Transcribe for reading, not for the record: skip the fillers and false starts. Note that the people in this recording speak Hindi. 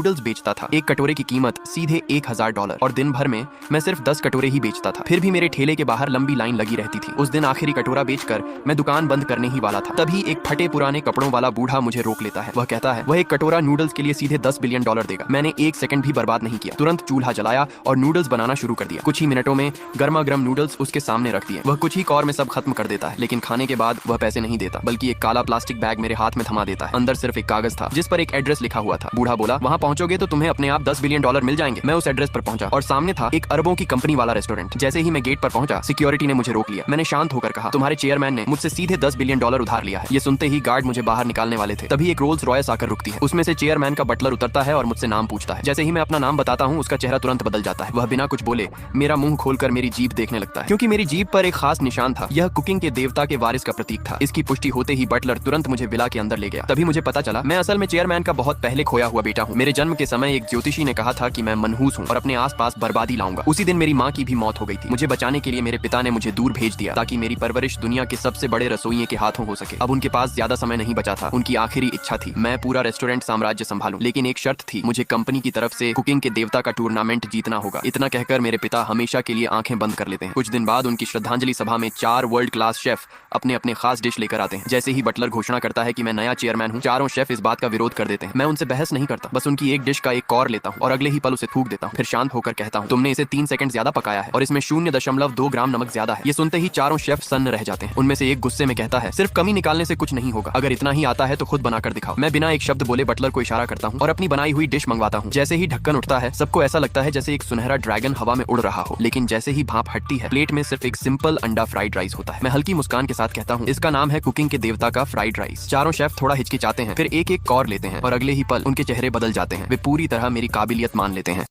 नूडल्स बेचता था। एक कटोरे की कीमत सीधे $1000 और दिन भर में मैं सिर्फ 10 कटोरे ही बेचता था। फिर भी मेरे ठेले के बाहर लंबी लाइन लगी रहती थी। उस दिन आखिरी कटोरा बेचकर मैं दुकान बंद करने ही वाला था, तभी एक फटे पुराने कपड़ों वाला बूढ़ा मुझे रोक लेता है। वह कहता है वह एक कटोरा नूडल्स के लिए सीधे $10 बिलियन देगा। मैंने एक सेकंड भी बर्बाद नहीं किया, तुरंत चूल्हा जलाया और नूडल्स बनाना शुरू कर दिया। कुछ ही मिनटों में गर्मा गर्म नूडल्स उसके सामने रख दिए। वह कुछ ही कौर में सब खत्म कर देता है, लेकिन खाने के बाद वह पैसे नहीं देता, बल्कि एक काला प्लास्टिक बैग मेरे हाथ में थमा देता है। अंदर सिर्फ एक कागज था जिस पर एक एड्रेस लिखा हुआ था। बूढ़ा बोला, वहां पहुंचोगे तो तुम्हें अपने आप $10 बिलियन मिल जाएंगे। मैं उस एड्रेस पर पहुंचा और सामने था एक अरबों की कंपनी वाला रेस्टोरेंट। जैसे ही मैं गेट पर पहुंचा, सिक्योरिटी ने मुझे रोक लिया। मैंने शांत होकर कहा, तुम्हारे चेयरमैन ने मुझसे सीधे $10 बिलियन उधार लिया है। ये सुनते ही गार्ड मुझे बाहर निकालने वाले थे, तभी एक रोल्स रॉयस आकर रुकती है। उसमें से चेयरमैन का बटलर उतरता है और मुझसे नाम पूछता है। जैसे ही मैं अपना नाम बताता हूँ, उसका चेहरा तुरंत बदल जाता है। वह बिना कुछ बोले मेरा मुंह खोलकर मेरी जीभ देखने लगता है, क्योंकि मेरी जीभ पर एक खास निशान था। यह कुकिंग के देवता के वारिस का प्रतीक था। इसकी पुष्टि होते ही बटलर तुरंत मुझे विला के अंदर ले गया। तभी मुझे पता चला मैं असल में चेयरमैन का बहुत पहले खोया हुआ बेटा हूँ। मेरे जन्म के समय एक ज्योतिषी ने कहा था कि मैं मनहूस हूँ और अपने आसपास बर्बादी लाऊंगा। उसी दिन मेरी माँ की भी मौत हो गई थी। मुझे बचाने के लिए मेरे पिता ने मुझे दूर भेज दिया ताकि मेरी परवरिश दुनिया के सबसे बड़े रसोइये के हाथों हो सके। अब उनके पास ज्यादा समय नहीं बचा था। उनकी आखिरी इच्छा थी मैं पूरा रेस्टोरेंट साम्राज्य संभालूं, लेकिन एक शर्त थी, मुझे कंपनी की तरफ से कुकिंग के देवता का टूर्नामेंट जीतना होगा। इतना कहकर मेरे पिता हमेशा के लिए आंखें बंद कर लेते हैं। कुछ दिन बाद उनकी श्रद्धांजलि सभा में 4 वर्ल्ड क्लास शेफ अपने अपने खास डिश लेकर आते हैं। जैसे ही बटलर घोषणा करता है कि मैं नया चेयरमैन हूँ, चारों शेफ इस बात का विरोध कर देते हैं। मैं उनसे बहस नहीं करता, बस उनकी एक डिश का एक कौर लेता हूँ और अगले ही पल उसे थूक देता हूँ। फिर शांत होकर कहता हूँ, तुमने इसे 3 सेकंड ज्यादा पकाया है और इसमें 0.2 ग्राम नमक ज्यादा है। ये सुनते ही चारों शेफ सन्न रह जाते हैं। उनमें से एक गुस्से में कहता है, सिर्फ कमी निकालने से कुछ नहीं होगा, अगर इतना ही आता है तो खुद बनाकर दिखाओ। मैं बिना एक शब्द बोले बटलर को इशारा करता हूँ और अपनी बनाई हुई डिश मंगवाता हूँ। जैसे ही ढक्कन उठता है, सबको ऐसा लगता है जैसे एक सुनहरा ड्रैगन हवा में उड़ रहा हो, लेकिन जैसे ही भाप हटती है, प्लेट में सिर्फ एक सिंपल अंडा फ्राइड राइस होता है। मैं हल्की मुस्कान के साथ कहता हूँ, इसका नाम है कुकिंग के देवता का फ्राइड राइस। चारों शेफ थोड़ा हिचकिचाते हैं, फिर एक एक कौर लेते हैं और अगले ही पल उनके चेहरे बदल जाते हैं। वे पूरी तरह मेरी काबिलियत मान लेते हैं।